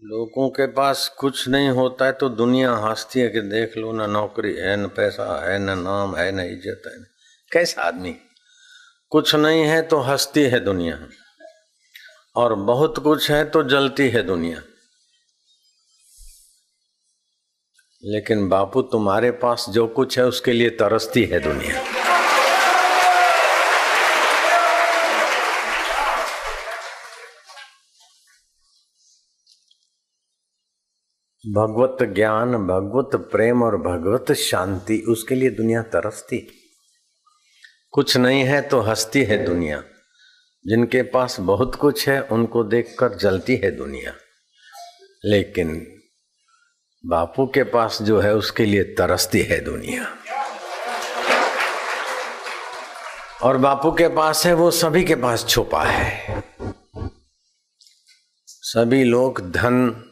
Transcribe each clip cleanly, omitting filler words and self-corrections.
लोगों के पास कुछ नहीं होता है तो दुनिया हंसती है कि देख लो, ना नौकरी है, न पैसा है, न नाम है, न इज्जत है। कैसा आदमी। कुछ नहीं है तो हंसती है दुनिया, और बहुत कुछ है तो जलती है दुनिया। लेकिन बापू, तुम्हारे पास जो कुछ है उसके लिए तरसती है दुनिया। भगवत ज्ञान, भगवत प्रेम और भगवत शांति, उसके लिए दुनिया तरसती। कुछ नहीं है तो हंसती है दुनिया। जिनके पास बहुत कुछ है उनको देखकर जलती है दुनिया। लेकिन बापू के पास जो है उसके लिए तरसती है दुनिया। और बापू के पास है वो सभी के पास छुपा है। सभी लोग धन,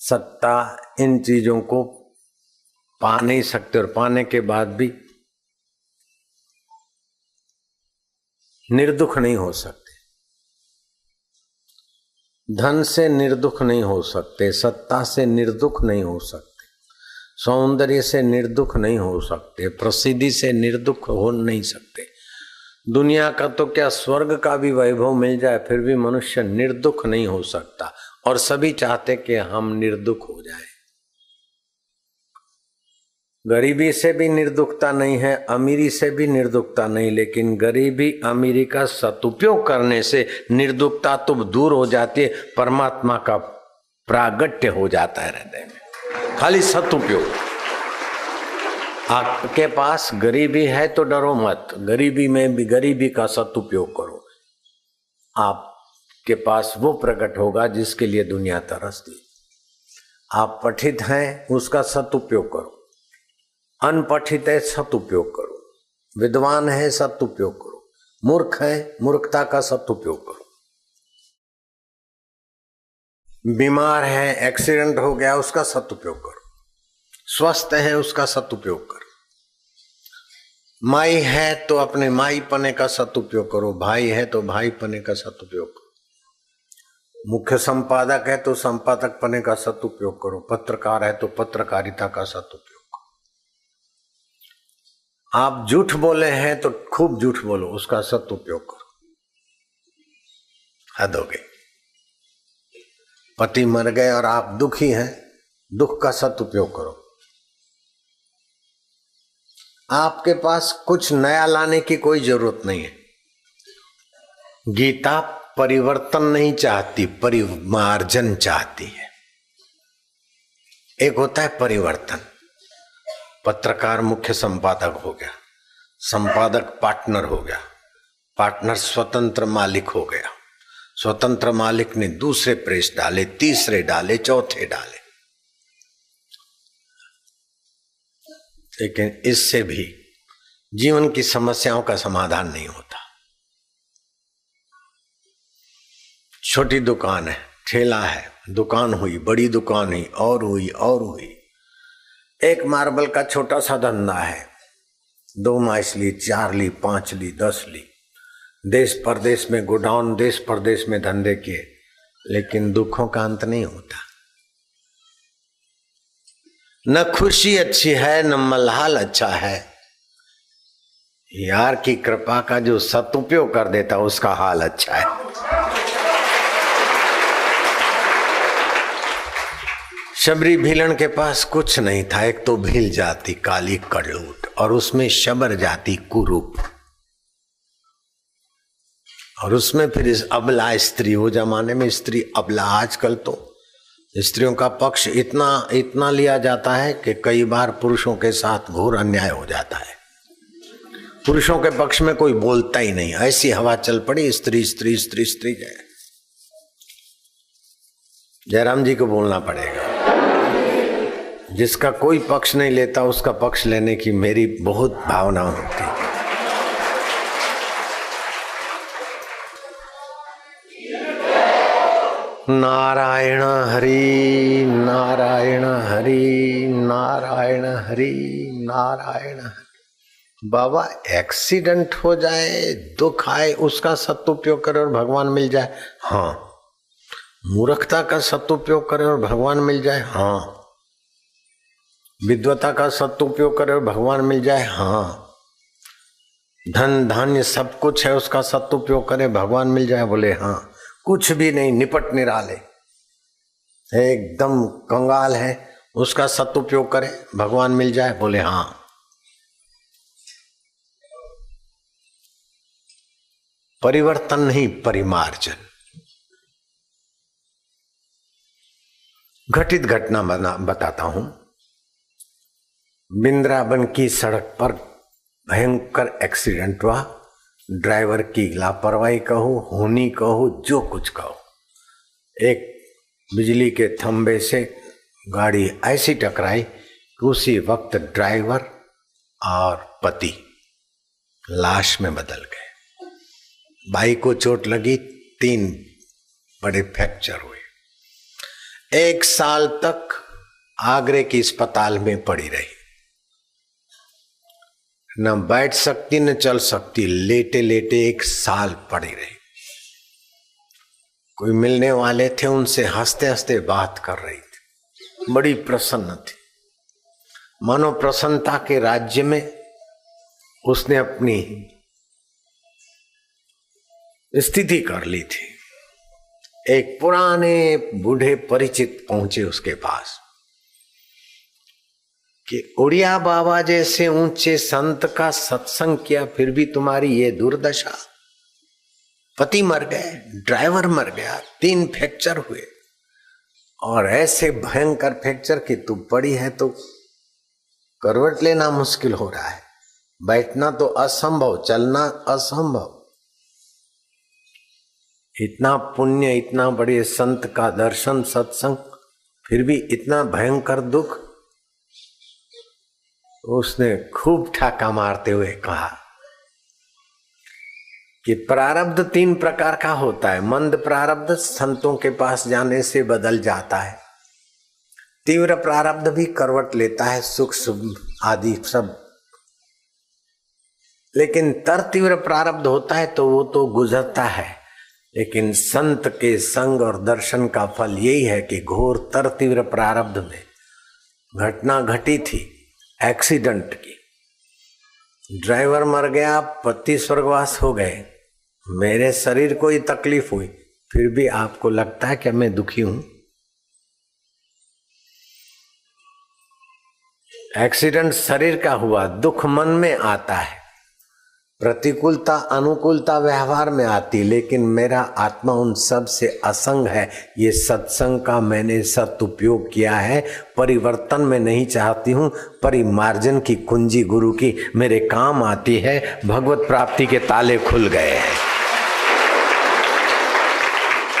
सत्ता, इन चीजों को पा नहीं सकते, और पाने के बाद भी निर्दुख नहीं हो सकते। धन से निर्दुख नहीं हो सकते, सत्ता से निर्दुख नहीं हो सकते, सौंदर्य से निर्दुख नहीं हो सकते, प्रसिद्धि से निर्दुख हो नहीं सकते। दुनिया का तो क्या, स्वर्ग का भी वैभव मिल जाए फिर भी मनुष्य निर्दुख नहीं हो सकता। और सभी चाहते कि हम निर्दुख हो जाएं। गरीबी से भी निर्दुखता नहीं है, अमीरी से भी निर्दुखता नहीं, लेकिन गरीबी अमीरी का सदुपयोग करने से निर्दुखता तो दूर हो जाती है, परमात्मा का प्रागट्य हो जाता है हृदय में। खाली सदुपयोग। आपके पास गरीबी है तो डरो मत, गरीबी में भी गरीबी का सदुपयोग करो। आपके पास वो प्रकट होगा जिसके लिए दुनिया तरसती। आप पठित हैं, उसका सदुपयोग करो। अनपठित है, सदुपयोग करो। विद्वान है, सदुपयोग करो। मूर्ख है, मूर्खता का सदुपयोग करो। बीमार है, एक्सीडेंट हो गया, उसका सदुपयोग करो। स्वस्थ है, उसका सदुपयोग करो। माई है तो अपने माई पने का सदुपयोग करो। भाई है तो भाई पने का सदुपयोग करो। मुख्य संपादक है तो संपादक पने का सदुपयोग करो। पत्रकार है तो पत्रकारिता का सदुपयोग। आप झूठ बोले हैं तो खूब झूठ बोलो, उसका सदुपयोग करो। हद हो गई। पति मर गए और आप दुखी हैं, दुख का सदुपयोग करो। आपके पास कुछ नया लाने की कोई जरूरत नहीं है। गीता परिवर्तन नहीं चाहती, परिमार्जन चाहती है। एक होता है परिवर्तन। पत्रकार मुख्य संपादक हो गया, संपादक पार्टनर हो गया, पार्टनर स्वतंत्र मालिक हो गया, स्वतंत्र मालिक ने दूसरे प्रेस डाले, तीसरे डाले, चौथे डाले। लेकिन इससे भी जीवन की समस्याओं का समाधान नहीं होता। छोटी दुकान है, ठेला है, दुकान हुई, बड़ी दुकान हुई, और हुई और हुई। एक मार्बल का छोटा सा धंधा है, 2 माइस ली, 4 ली, 5 ली, 10 ली। देश परदेश में गोडाउन, देश परदेश में धंधे किए, लेकिन दुखों का अंत नहीं होता। न खुशी अच्छी है, न मलहाल अच्छा है। यार की कृपा का जो सदुपयोग कर देता उसका हाल अच्छा है। शबरी भीलन के पास कुछ नहीं था। एक तो भील जाती काली कड़ूट, और उसमें शबर जाती कुरूप, और उसमें फिर इस अबला स्त्री। वो जमाने में स्त्री अबला। आजकल तो स्त्रियों का पक्ष इतना लिया जाता है कि कई बार पुरुषों के साथ घोर अन्याय हो जाता है। पुरुषों के पक्ष में कोई बोलता ही नहीं। ऐसी हवा चल पड़ी, स्त्री स्त्री स्त्री स्त्री जय। जयराम जी को बोलना पड़ेगा। जिसका कोई पक्ष नहीं लेता उसका पक्ष लेने की मेरी बहुत भावना होती है। नारायण हरि नारायण हरि नारायण हरि नारायण हरि। बाबा, एक्सीडेंट हो जाए, दुख आए, उसका सदुपयोग करे और भगवान मिल जाए। हाँ, मूर्खता का सदुपयोग करे और भगवान मिल जाए, हाँ। विद्वता का सदुपयोग करे और भगवान मिल जाए, हाँ। धन धान्य सब कुछ है, उसका सदुपयोग करे भगवान मिल जाए, बोले हाँ। कुछ भी नहीं, निपट निराले, एकदम कंगाल है, उसका सदुपयोग करे भगवान मिल जाए, बोले हाँ। परिवर्तन नहीं, परिमार्जन। घटित घटना बताता हूं। वृंदावन की सड़क पर भयंकर एक्सीडेंट हुआ। ड्राइवर की लापरवाही कहो, होनी कहो, जो कुछ कहो, एक बिजली के थंबे से गाड़ी ऐसी टकराई कि उसी वक्त ड्राइवर और पति लाश में बदल गए। बाई को चोट लगी, 3 बड़े फ्रैक्चर हुए। 1 साल तक आगरे की अस्पताल में पड़ी रही, न बैठ सकती न चल सकती, लेटे लेटे 1 साल पड़ी रही। कोई मिलने वाले थे, उनसे हंसते हंसते बात कर रही थी, बड़ी प्रसन्न थी, मानो प्रसन्नता के राज्य में उसने अपनी स्थिति कर ली थी। एक पुराने बूढ़े परिचित पहुंचे उसके पास कि उड़िया बाबा जैसे ऊंचे संत का सत्संग किया, फिर भी तुम्हारी ये दुर्दशा। पति मर गए, ड्राइवर मर गया, 3 फ्रैक्चर हुए, और ऐसे भयंकर फ्रैक्चर कि तू पड़ी है तो करवट लेना मुश्किल हो रहा है, बैठना तो असंभव, चलना असंभव। इतना पुण्य, इतना बड़े संत का दर्शन सत्संग, फिर भी इतना भयंकर दुख। उसने खूब ठाका मारते हुए कहा कि प्रारब्ध 3 प्रकार का होता है। मंद प्रारब्ध संतों के पास जाने से बदल जाता है, तीव्र प्रारब्ध भी करवट लेता है, सुख आदि सब, लेकिन तर तीव्र प्रारब्ध होता है तो वो तो गुजरता है। लेकिन संत के संग और दर्शन का फल यही है कि घोर तर तीव्र प्रारब्ध में घटना घटी थी, एक्सीडेंट की, ड्राइवर मर गया, पति स्वर्गवास हो गए, मेरे शरीर को ही तकलीफ हुई, फिर भी आपको लगता है कि मैं दुखी हूं? एक्सीडेंट शरीर का हुआ, दुख मन में आता है, प्रतिकूलता अनुकूलता व्यवहार में आती, लेकिन मेरा आत्मा उन सब से असंग है। ये सत्संग का मैंने सदुपयोग किया है, परिवर्तन में नहीं चाहती हूँ, परिमार्जन की कुंजी गुरु की मेरे काम आती है, भगवत प्राप्ति के ताले खुल गए हैं।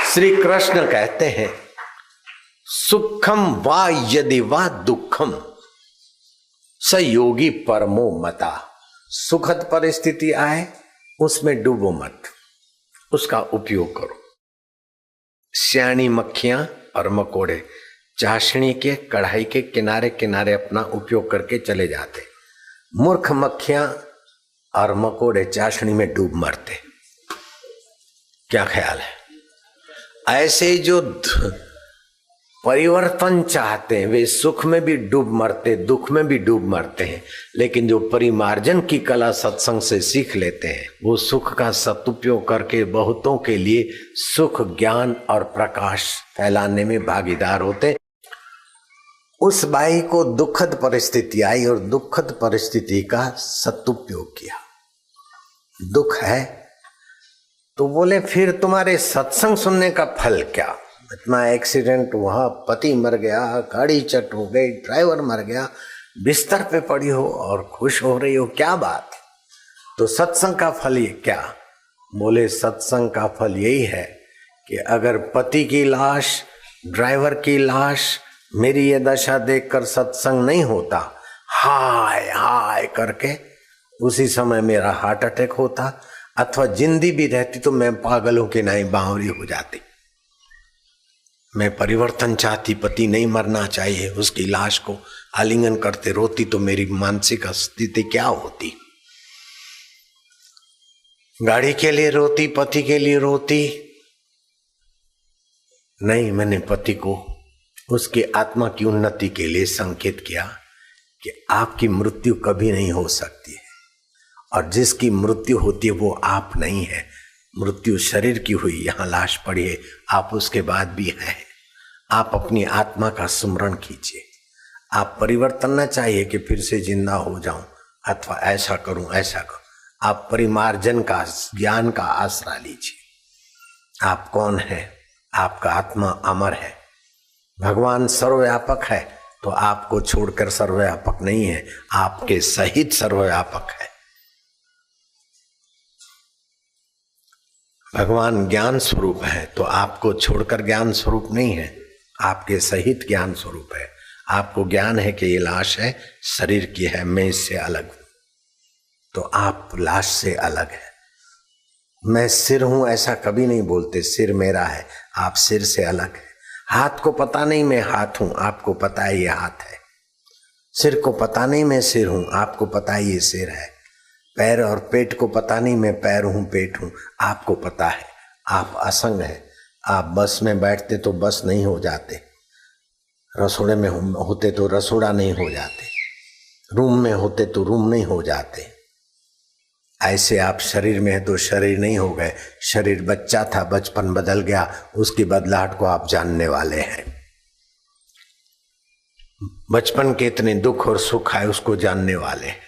श्री कृष्ण कहते हैं, सुखम वा यदि वा दुखम स योगी परमो मता। सुखद परिस्थिति आए उसमें डूबो मत, उसका उपयोग करो। सियाणी मक्खियां और मकोड़े चाशनी के कढ़ाई के किनारे किनारे अपना उपयोग करके चले जाते, मूर्ख मक्खियां और मकोड़े चाशनी में डूब मरते। क्या ख्याल है? ऐसे जो परिवर्तन चाहते हैं वे सुख में भी डूब मरते, दुख में भी डूब मरते हैं, लेकिन जो परिमार्जन की कला सत्संग से सीख लेते हैं वो सुख का सदुपयोग करके बहुतों के लिए सुख, ज्ञान और प्रकाश फैलाने में भागीदार होते। उस बाई को दुखद परिस्थिति आई और दुखद परिस्थिति का सदुपयोग किया। दुख है तो बोले फिर तुम्हारे सत्संग सुनने का फल क्या? इतना एक्सीडेंट हुआ, पति मर गया, गाड़ी चट हो गई, ड्राइवर मर गया, बिस्तर पे पड़ी हो और खुश हो रही हो, क्या बात? तो सत्संग का फल ये क्या? बोले सत्संग का फल यही है कि अगर पति की लाश, ड्राइवर की लाश, मेरी ये दशा देखकर सत्संग नहीं होता, हाय हाय करके उसी समय मेरा हार्ट अटैक होता, अथवा जिंदी भी रहती तो मैं पागलों की नहीं बावरी हो जाती। मैं परिवर्तन चाहती, पति नहीं मरना चाहिए, उसकी लाश को आलिंगन करते रोती तो मेरी मानसिक स्थिति क्या होती? गाड़ी के लिए रोती, पति के लिए रोती, नहीं, मैंने पति को उसकी आत्मा की उन्नति के लिए संकेत किया कि आपकी मृत्यु कभी नहीं हो सकती है, और जिसकी मृत्यु होती है वो आप नहीं है। मृत्यु शरीर की हुई, यहाँ लाश पड़ी है, आप उसके बाद भी हैं। आप अपनी आत्मा का स्मरण कीजिए। आप परिवर्तन न चाहिए कि फिर से जिंदा हो जाऊं अथवा ऐसा करूं ऐसा करूं। आप परिमार्जन का, ज्ञान का आसरा लीजिए। आप कौन है? आपका आत्मा अमर है। भगवान सर्वव्यापक है तो आपको छोड़कर सर्वव्यापक नहीं है, आपके सहित सर्वव्यापक है। भगवान ज्ञान स्वरूप है तो आपको छोड़कर ज्ञान स्वरूप नहीं है, आपके सहित ज्ञान स्वरूप है। आपको ज्ञान है कि ये लाश है, शरीर की है, मैं इससे अलग हूं, तो आप लाश से अलग है। मैं सिर हूं ऐसा कभी नहीं बोलते, सिर मेरा है, आप सिर से अलग है। हाथ को पता नहीं मैं हाथ हूं, आपको पता है ये हाथ है। सिर को पता नहीं मैं सिर हूं, आपको पता है ये सिर है। पैर और पेट को पता नहीं मैं पैर हूं, पेट हूं, आपको पता है। आप असंग हैं। आप बस में बैठते तो बस नहीं हो जाते, रसोड़े में होते तो रसोड़ा नहीं हो जाते, रूम में होते तो रूम नहीं हो जाते। ऐसे आप शरीर में है तो शरीर नहीं हो गए। शरीर बच्चा था, बचपन बदल गया, उसकी बदलाहट को आप जानने वाले हैं। बचपन के इतने दुख और सुख आए उसको जानने वाले हैं।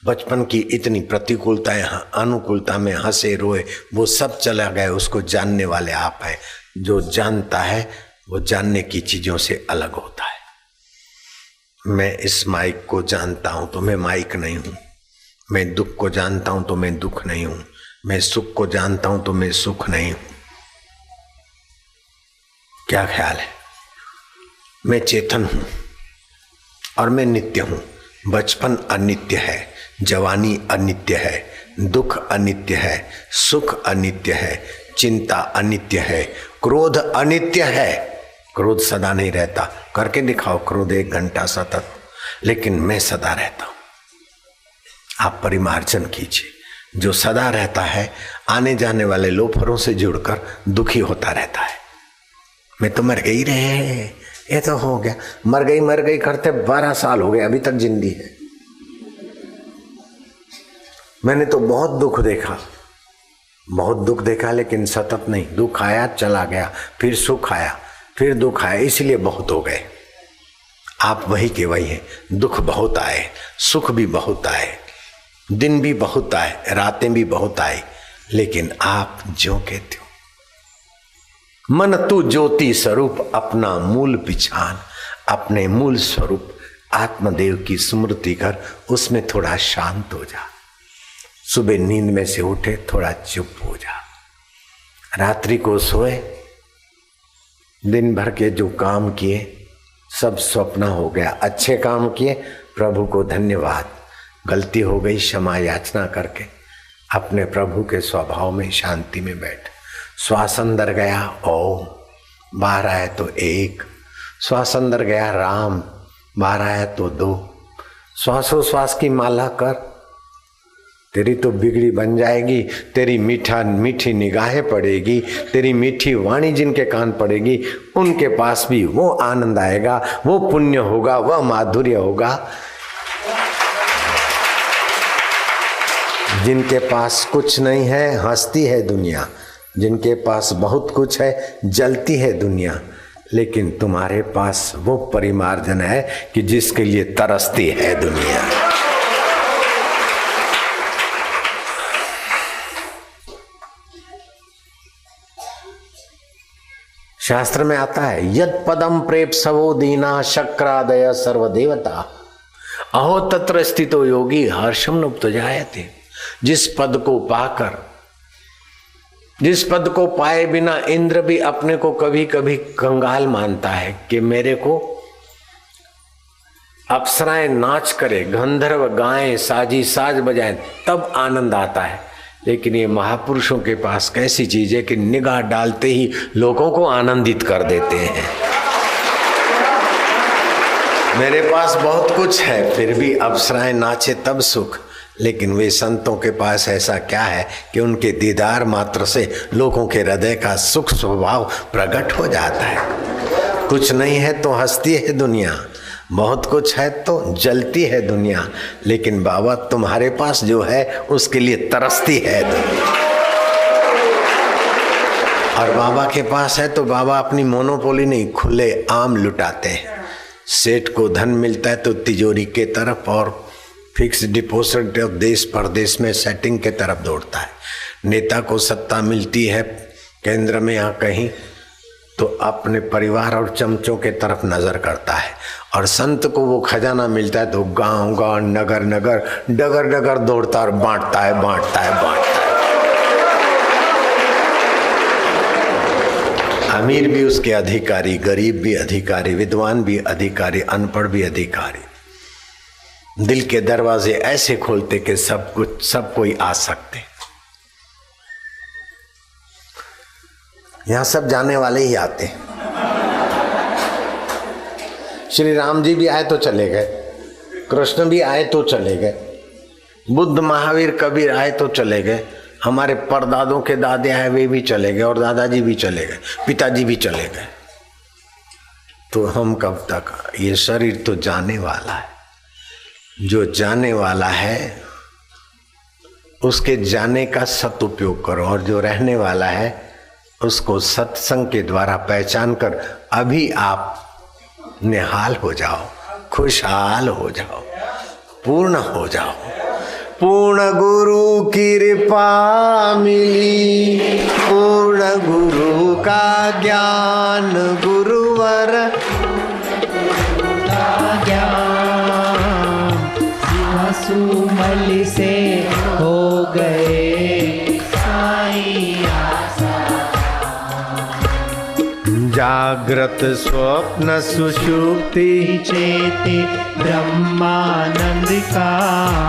बचपन की इतनी प्रतिकूलताएं, अनुकूलता में हंसे रोए, वो सब चला गया, उसको जानने वाले आप हैं। जो जानता है वो जानने की चीजों से अलग होता है। मैं इस माइक को जानता हूं तो मैं माइक नहीं हूं। मैं दुख को जानता हूं तो मैं दुख नहीं हूं। मैं सुख को जानता हूं तो मैं सुख नहीं हूं। क्या ख्याल है? मैं चेतन हूं और मैं नित्य हूं। बचपन अनित्य है, जवानी अनित्य है, दुख अनित्य है, सुख अनित्य है, चिंता अनित्य है, क्रोध अनित्य है। क्रोध सदा नहीं रहता। करके दिखाओ क्रोध 1 घंटा सतत, लेकिन मैं सदा रहता हूं। आप परिमार्जन कीजिए। जो सदा रहता है आने जाने वाले लोफरों से जुड़कर दुखी होता रहता है। मैं तो मर गई रे, ये तो हो गया, मर गई करते 12 साल हो गए, अभी तक जिंदी है। मैंने तो बहुत दुख देखा, लेकिन सतत नहीं। दुख आया चला गया, फिर सुख आया, फिर दुख आया, इसलिए बहुत हो गए। आप वही के वही हैं। दुख बहुत आए, सुख भी बहुत आए, दिन भी बहुत आए, रातें भी बहुत आई, लेकिन आप जो कहते हो। मन तू ज्योति स्वरूप अपना मूल पिछान, अपने मूल स्वरूप आत्मदेव की स्मृति कर, उसमें थोड़ा शांत हो जा। सुबह नींद में से उठे, थोड़ा चुप हो जा। रात्रि को सोए, दिन भर के जो काम किए सब स्वप्न हो गया। अच्छे काम किए, प्रभु को धन्यवाद। गलती हो गई, क्षमा याचना करके अपने प्रभु के स्वभाव में शांति में बैठ। श्वास अंदर गया ओम, बाहर आया तो 1। श्वास अंदर गया राम, बाहर आया तो 2। श्वासोश्वास की माला कर। तेरी तो बिगड़ी बन जाएगी। तेरी मीठी निगाहें पड़ेगी, तेरी मीठी वाणी जिनके कान पड़ेगी, उनके पास भी वो आनंद आएगा, वो पुण्य होगा, वह माधुर्य होगा। जिनके पास कुछ नहीं है हंसती है दुनिया, जिनके पास बहुत कुछ है जलती है दुनिया, लेकिन तुम्हारे पास वो परिमार्जन है कि जिसके लिए तरसती है दुनिया। शास्त्र में आता है यद पदम प्रेप सवो दीना शक्रादय सर्वदेवता अहो तत्र स्थितो योगी हर्षम नुप्तजायते। जिस पद को पाकर, जिस पद को पाए बिना इंद्र भी अपने को कभी कभी कंगाल मानता है कि मेरे को अप्सराएं नाच करे, गंधर्व गाएं, साजी साज बजाएं, तब आनंद आता है। लेकिन ये महापुरुषों के पास कैसी चीज है कि निगाह डालते ही लोगों को आनंदित कर देते हैं। मेरे पास बहुत कुछ है, फिर भी अप्सराएं नाचे तब सुख, लेकिन वे संतों के पास ऐसा क्या है कि उनके दीदार मात्र से लोगों के हृदय का सुख स्वभाव प्रकट हो जाता है। कुछ नहीं है तो हंसती है दुनिया, बहुत कुछ है तो जलती है दुनिया, लेकिन बाबा तुम्हारे पास जो है उसके लिए तरसती है दुनिया। और बाबा के पास है तो बाबा अपनी मोनोपोली नहीं, खुले आम लुटाते हैं। सेठ को धन मिलता है तो तिजोरी के तरफ और फिक्स डिपॉजिट देश परदेश में सेटिंग के तरफ दौड़ता है। नेता को सत्ता मिलती है केंद्र में या कहीं तो अपने परिवार और चमचों के तरफ नजर करता है, और संत को वो खजाना मिलता है तो गांव गांव नगर नगर डगर डगर दौड़ता और बांटता है। अमीर भी उसके अधिकारी, गरीब भी अधिकारी, विद्वान भी अधिकारी, अनपढ़ भी अधिकारी। दिल के दरवाजे ऐसे खोलते कि सब कोई आ सकते। यहां सब जाने वाले ही आते। श्री राम जी भी आए तो चले गए, कृष्ण भी आए तो चले गए, बुद्ध महावीर कबीर आए तो चले गए, हमारे परदादों के दादे आए वे भी चले गए, और दादाजी भी चले गए, पिताजी भी चले गए। तो हम कब तक? ये शरीर तो जाने वाला है। जो जाने वाला है उसके जाने का सदुपयोग करो, और जो रहने वाला है उसको सत्संग के द्वारा पहचान कर अभी आप निहाल हो जाओ, खुशहाल हो जाओ, पूर्ण हो जाओ। पूर्ण गुरु की कृपा मिली, पूर्ण गुरु का ज्ञान, गुरुवर का ज्ञान, सुमल से हो गए साईं आसान। जागृत स्वप्न सुषुप्ति चेते ब्रह्मानंद का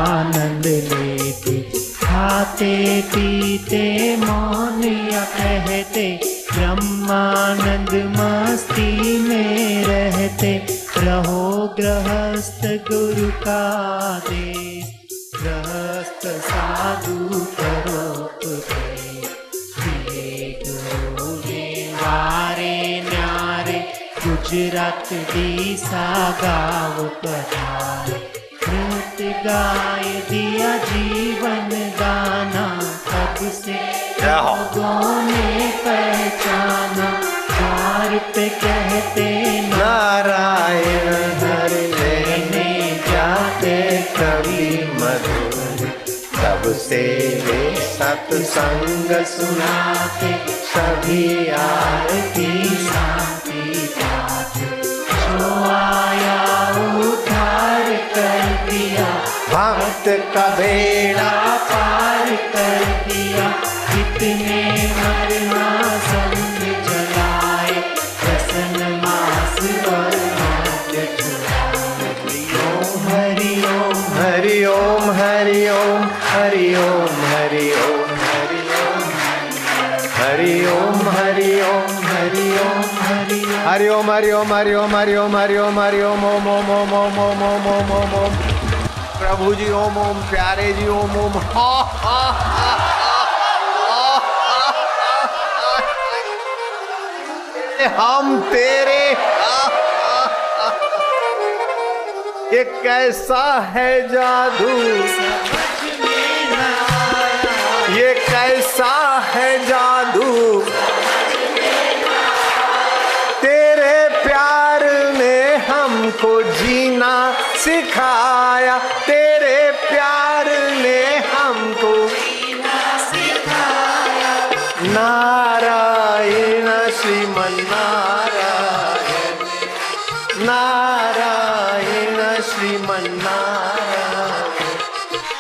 आनंद लेते, खाते पीते मौन या कहते, ब्रह्मानंद मस्ती में रहते। रहो गृहस्थ गुरु का आदेश, गृहस्थ साधु करो उपदेश। गुरु ने वारे न्यारे, गुजरात दीसा गाँव पधारे। नृत्य गाय दिया जीवन गाना, तब से लोगों ने पहचाना। द्वार पे कहते नारायण हरि लेने जाते कवि मधुर, तब से वे सत्संग सुनाते, सभी आरती शांति पाते। जो आया उद्धार कर दिया, भक्त का बेड़ा पार कर दिया। कितने मरना संग जलाए, रसन मास और मध्य छुड़ाए। ओम हरि ओम हरि ओम हरि ओम हरि ओम हरि ओम हरि ओम हरि ओम हरि ओम हरि ओम हरि ओम हरि ओम हरि ओम हरि ओम हरि ओम ओम ओम ओम ओम ओम ओम ओम ओम ओम। प्रभु जी ओम ओम, प्यारे जी ओम ओम। हम तेरे, ये कैसा है जादू, ये कैसा है जादू, तेरे प्यार ने हमको जीना सिखाया, तेरे प्यार ने हमको जीना सिखाया। नारायण श्रीमन नारायण, नारायण श्रीमन नारायण।